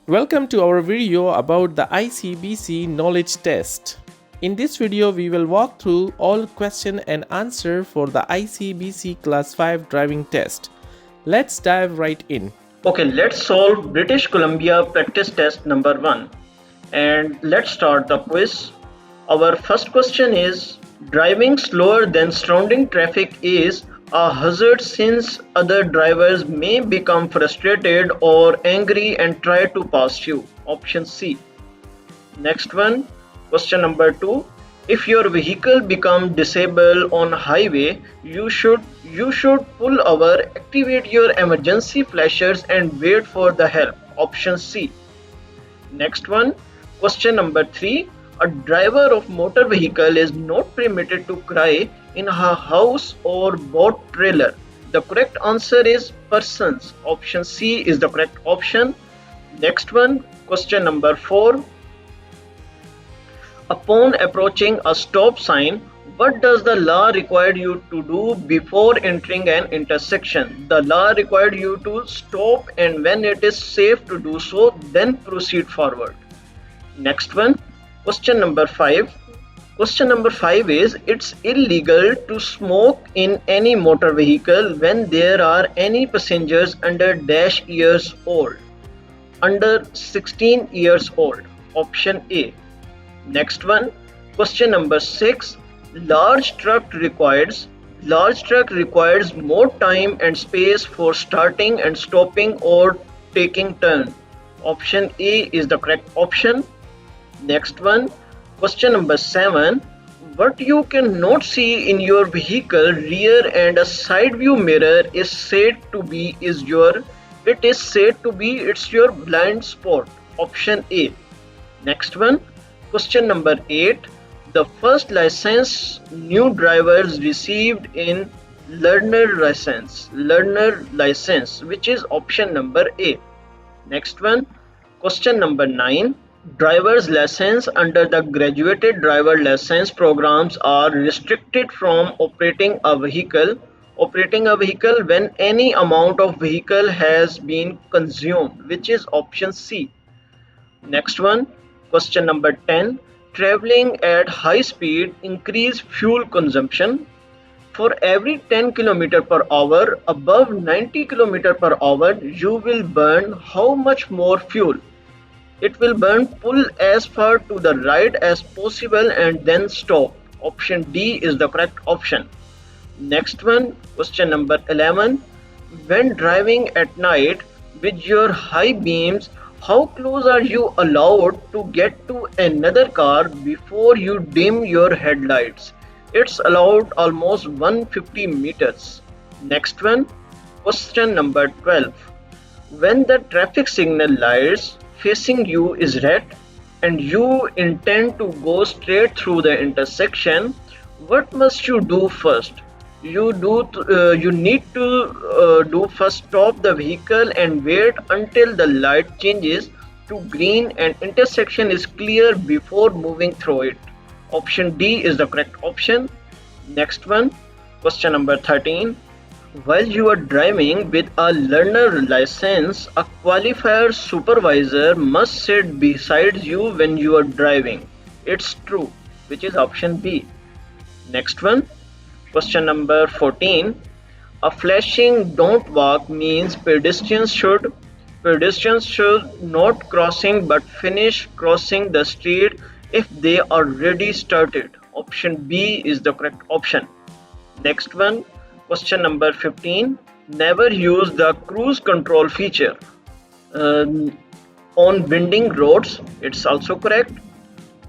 Welcome to our video about the ICBC Knowledge Test. In this video, we will walk through all question and answer for the ICBC Class 5 driving test. Let's dive right in. Okay, let's solve British Columbia practice test number 1. And let's start the quiz. Our first question is, driving slower than surrounding traffic is a hazard since other drivers may become frustrated or angry and try to pass you. Option C. Next one, question number 2. If your vehicle become disabled on highway, you should pull over, activate your emergency flashers and wait for the help. Option C. Next one, question number 3. A driver of motor vehicle is not permitted to cry in a house or boat trailer. The correct answer is persons. Option C is the correct option. Next one, question number 4. Upon approaching a stop sign, what does the law require you to do before entering an intersection? The law required you to stop, and when it is safe to do so, then proceed forward. Next one, question number 5. Question number 5 is, it's illegal to smoke in any motor vehicle when there are any passengers under dash years old, under 16 years old. Option A. Next one, question number 6. Large truck requires more time and space for starting and stopping or taking turn. Option A is the correct option. Next one, question number 7. What you cannot see in your vehicle rear and a side view mirror is said to be it's your blind spot. Option A. Next one, question number 8. The first license new drivers received in learner license, which is option number A. Next one, question number 9. Driver's license under the graduated driver license programs are restricted from operating a vehicle when any amount of vehicle has been consumed, which is option C. Next one, question number 10. Traveling at high speed increase fuel consumption. For every 10 km per hour above 90 km per hour, you will burn how much more fuel? It will burn. Pull as far to the right as possible and then stop. Option D is the correct option. Next one, question number 11. When driving at night with your high beams, how close are you allowed to get to another car before you dim your headlights? It's allowed almost 150 meters. Next one, question number 12. When the traffic signal lights facing you is red and you intend to go straight through the intersection, what must you do first? You need to do first stop the vehicle and wait until the light changes to green and intersection is clear before moving through it. Option D is the correct option. Next one, question number 13. While you are driving with a learner license, a qualifier supervisor must sit beside you when you are driving. It's true, which is option B. Next one, question number 14. A flashing don't walk means pedestrians should not crossing but finish crossing the street if they already started. Option B is the correct option. Next one, question number 15. Never use the cruise control feature on winding roads. It's also correct.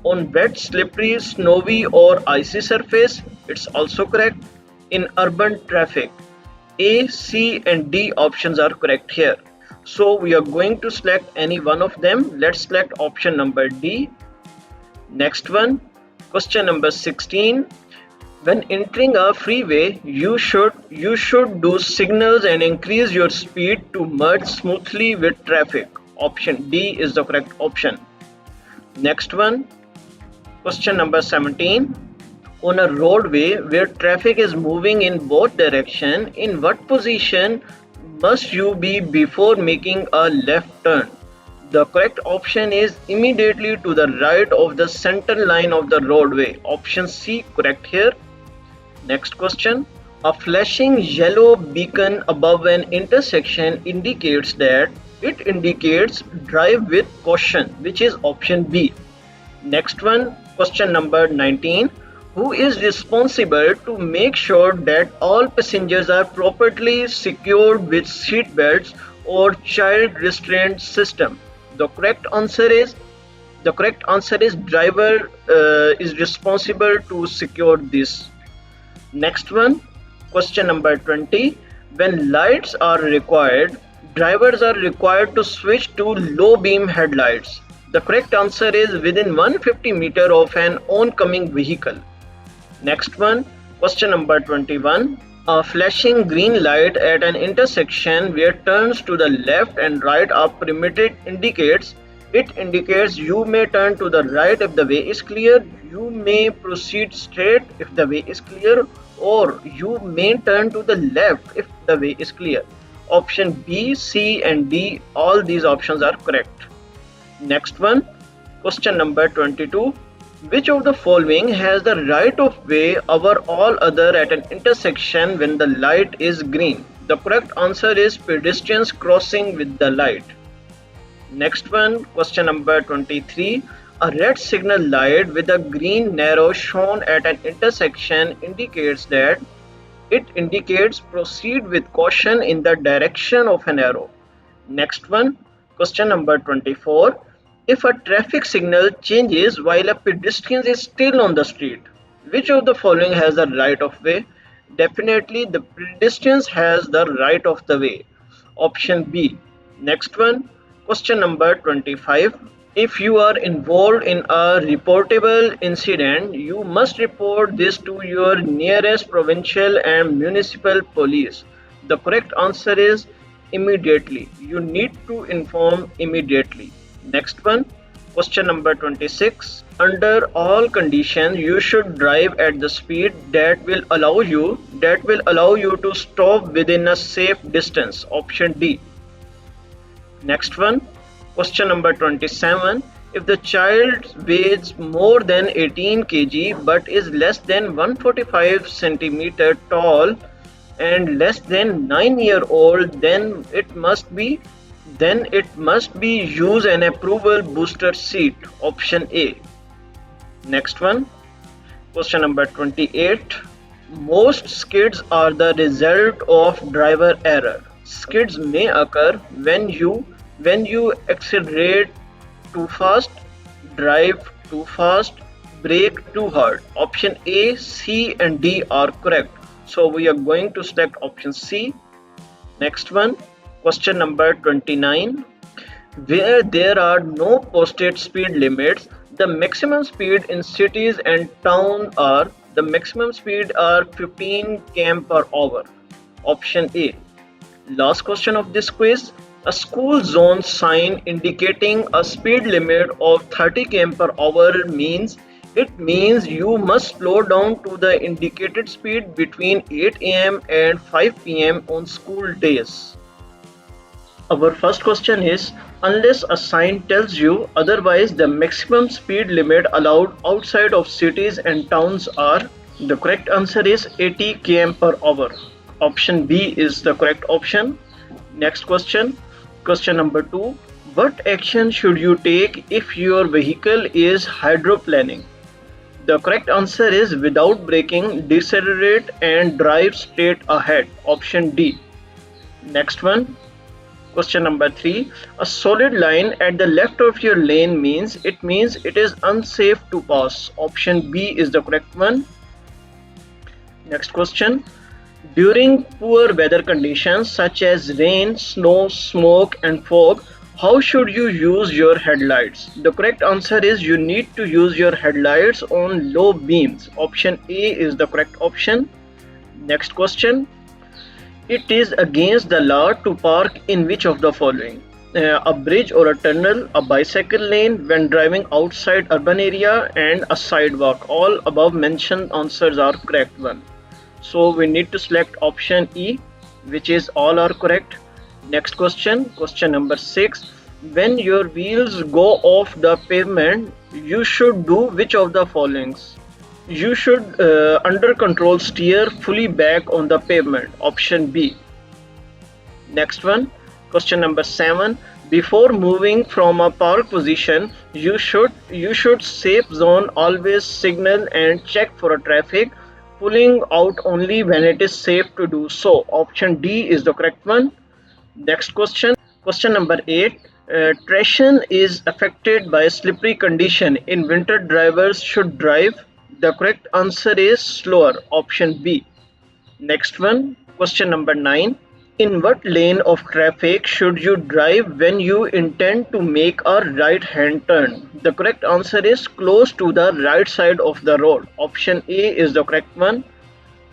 On wet, slippery, snowy or icy surface, it's also correct. In urban traffic, A, C and D options are correct here. So we are going to select any one of them. Let's select option number D. Next one, question number 16. When entering a freeway, you should do signals and increase your speed to merge smoothly with traffic. Option D is the correct option. Next one, question number 17. On a roadway where traffic is moving in both directions, in what position must you be before making a left turn? The correct option is immediately to the right of the center line of the roadway. Option C correct here. Next question. A flashing yellow beacon above an intersection indicates that it indicates drive with caution, which is option B. Next one, question number 19. Who is responsible to make sure that all passengers are properly secured with seat belts or child restraint system? The correct answer is driver is responsible to secure this. Next one, question number 20. When lights are required, drivers are required to switch to low beam headlights. The correct answer is within 150 meter of an oncoming vehicle. Next one, question number 21. A flashing green light at an intersection where turns to the left and right are permitted indicates you may turn to the right if the way is clear, you may proceed straight if the way is clear, or you may turn to the left if the way is clear. Option B, C and D, all these options are correct. Next one, question number 22. Which of the following has the right of way over all other at an intersection when the light is green? The correct answer is pedestrians crossing with the light. Next one, question number 23. A red signal light with a green arrow shown at an intersection indicates proceed with caution in the direction of an arrow. Next one, question number 24. If a traffic signal changes while a pedestrian is still on the street, which of the following has the right of way? Definitely the pedestrian has the right of the way. Option B. Next one, question number 25. If you are involved in a reportable incident, you must report this to your nearest provincial and municipal police. The correct answer is immediately. You need to inform immediately. Next one, question number 26. Under all conditions, you should drive at the speed that will allow you to stop within a safe distance. Option D. Next one, question number 27. If the child weighs more than 18 kg but is less than 145 centimeter tall and less than 9-year-old, then it must be use an approval booster seat. Option A. Next one, question number 28. Most skids are the result of driver error. Skids may occur when you accelerate too fast, drive too fast, brake too hard. Option A, C and D are correct. So we are going to select option C. Next one, question number 29. Where there are no posted speed limits, the maximum speed in cities and towns are 15 km per hour. Option A. Last question of this quiz. A school zone sign indicating a speed limit of 30 km per hour means you must slow down to the indicated speed between 8 am and 5 pm on school days. Our first question is, unless a sign tells you otherwise, the maximum speed limit allowed outside of cities and towns are, the correct answer is 80 km per hour. Option B is the correct option. Next question, question number 2. What action should you take if your vehicle is hydroplaning? The correct answer is without braking, decelerate and drive straight ahead. Option D. Next one, question number 3. A solid line at the left of your lane means it is unsafe to pass. Option B is the correct one. Next question. During poor weather conditions such as rain, snow, smoke and fog, how should you use your headlights? The correct answer is you need to use your headlights on low beams. Option A is the correct option. Next question. It is against the law to park in which of the following? A bridge or a tunnel, a bicycle lane when driving outside urban area and a sidewalk. All above mentioned answers are correct one. So we need to select option E, which is all are correct. Next question, question number 6. When your wheels go off the pavement, you should do which of the followings? You should under control steer fully back on the pavement. Option B. Next one, question number 7. Before moving from a park position, you should safe zone, always signal and check for a traffic, pulling out only when it is safe to do so. Option D is the correct one. Next question number 8. Traction is affected by slippery condition. In winter, drivers should drive. The correct answer is slower. Option B. Next one, question number 9. In what lane of traffic should you drive when you intend to make a right hand turn? The correct answer is close to the right side of the road. Option A is the correct one.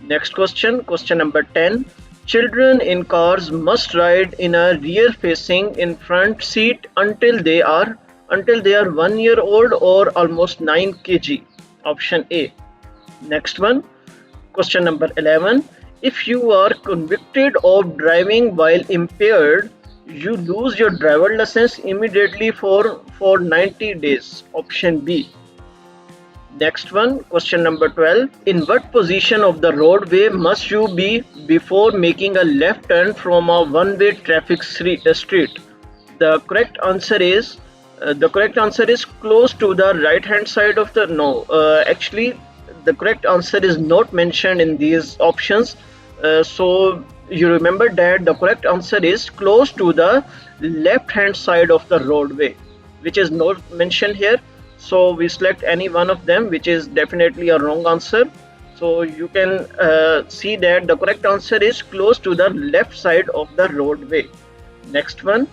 Next question number 10. Children in cars must ride in a rear facing in front seat until they are 1 year old or almost 9 kg. Option A. Next one, question number 11. If you are convicted of driving while impaired, you lose your driver license immediately for 90 days. Option B. Next one, question number 12. In what position of the roadway must you be before making a left turn from a one-way traffic street? The correct answer is close to the right hand side of the no. Actually, the correct answer is not mentioned in these options. So you remember that the correct answer is close to the left hand side of the roadway, which is not mentioned here. So we select any one of them, which is definitely a wrong answer. So you can see that the correct answer is close to the left side of the roadway. Next one,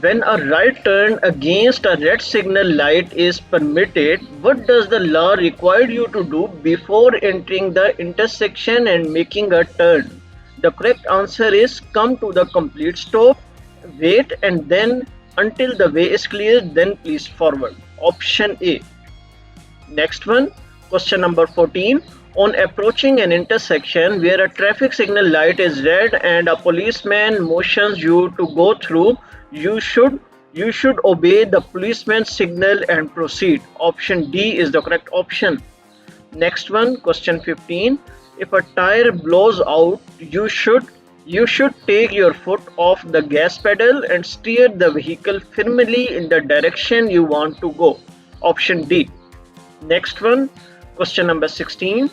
when a right turn against a red signal light is permitted, what does the law require you to do before entering the intersection and making a turn? The correct answer is come to the complete stop, wait, and then until the way is clear, then please forward. Option A. Next one, question number 14. On approaching an intersection where a traffic signal light is red and a policeman motions you to go through, you should obey the policeman's signal and proceed. Option D is the correct option. Next one, question 15. If a tire blows out, you should take your foot off the gas pedal and steer the vehicle firmly in the direction you want to go. Option D. Next one, question number 16.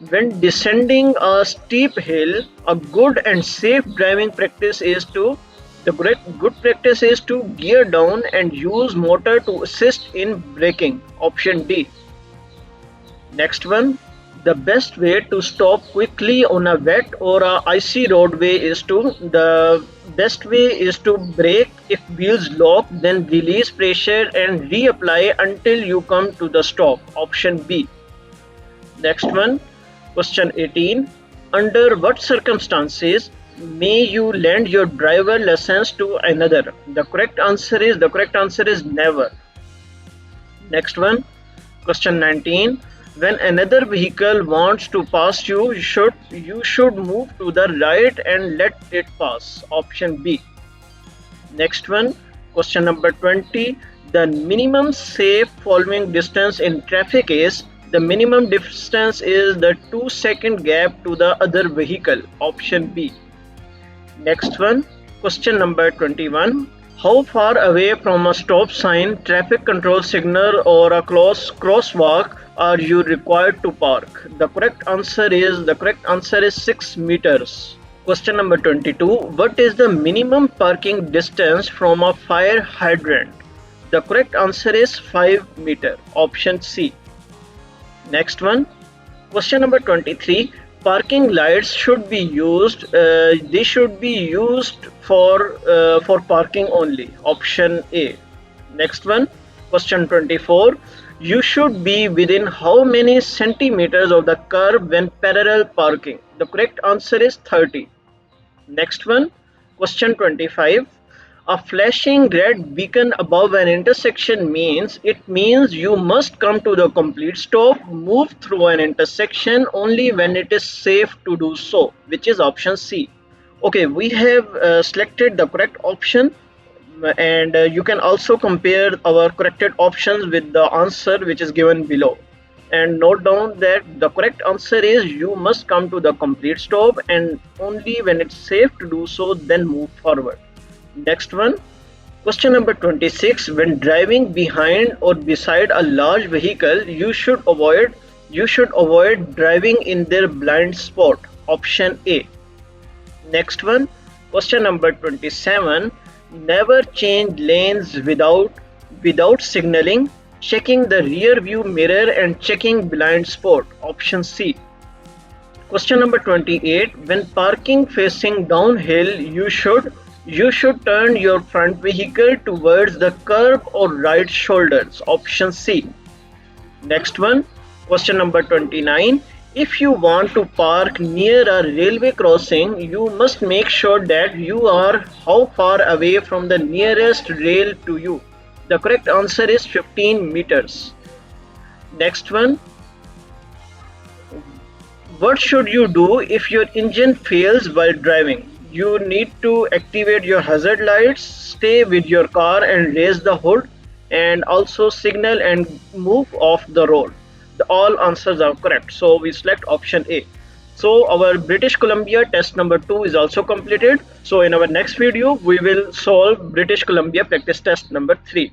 When descending a steep hill, a good and safe driving practice is to the good practice is to gear down and use motor to assist in braking. Option D. Next one, the best way to stop quickly on a wet or a icy roadway the best way is to brake if wheels lock, then release pressure and reapply until you come to the stop. Option B. Next one, question 18. Under what circumstances may you lend your driver license to another? The correct answer is never. Next one, question 19. When another vehicle wants to pass you, you should move to the right and let it pass. Option B. Next one, question number 20. The minimum safe following distance in traffic is the minimum distance is the 2-second gap to the other vehicle. Option B. Next one, question number 21. How far away from a stop sign, traffic control signal or a crosswalk are you required to park? The correct answer is 6 meters. Question number 22. What is the minimum parking distance from a fire hydrant? The correct answer is 5 meter. Option C. Next one. Question number 23. Parking lights should be used. They should be used for parking only. Option A. Next one. Question 24. You should be within how many centimeters of the curb when parallel parking? The correct answer is 30. Next one. Question 25. A flashing red beacon above an intersection means you must come to the complete stop, move through an intersection only when it is safe to do so, which is option C. Okay, we have selected the correct option. and you can also compare our corrected options with the answer which is given below, and note down that the correct answer is you must come to the complete stop, and only when it's safe to do so then move forward. Next one, question number 26. When driving behind or beside a large vehicle, you should avoid driving in their blind spot. Option A. Next one, question number 27. Never change lanes without signaling, checking the rear view mirror and checking blind spot. Option C. Question number 28. When parking facing downhill, you should turn your front vehicle towards the curb or right shoulders. Option C. Next one, question number 29. If you want to park near a railway crossing, you must make sure that you are how far away from the nearest rail to you. The correct answer is 15 meters. Next one, what should you do if your engine fails while driving? You need to activate your hazard lights, stay with your car and raise the hood, and also signal and move off the road. All answers are correct, so we select option A. So our British Columbia test number 2 is also completed. So in our next video, we will solve British Columbia practice test number 3.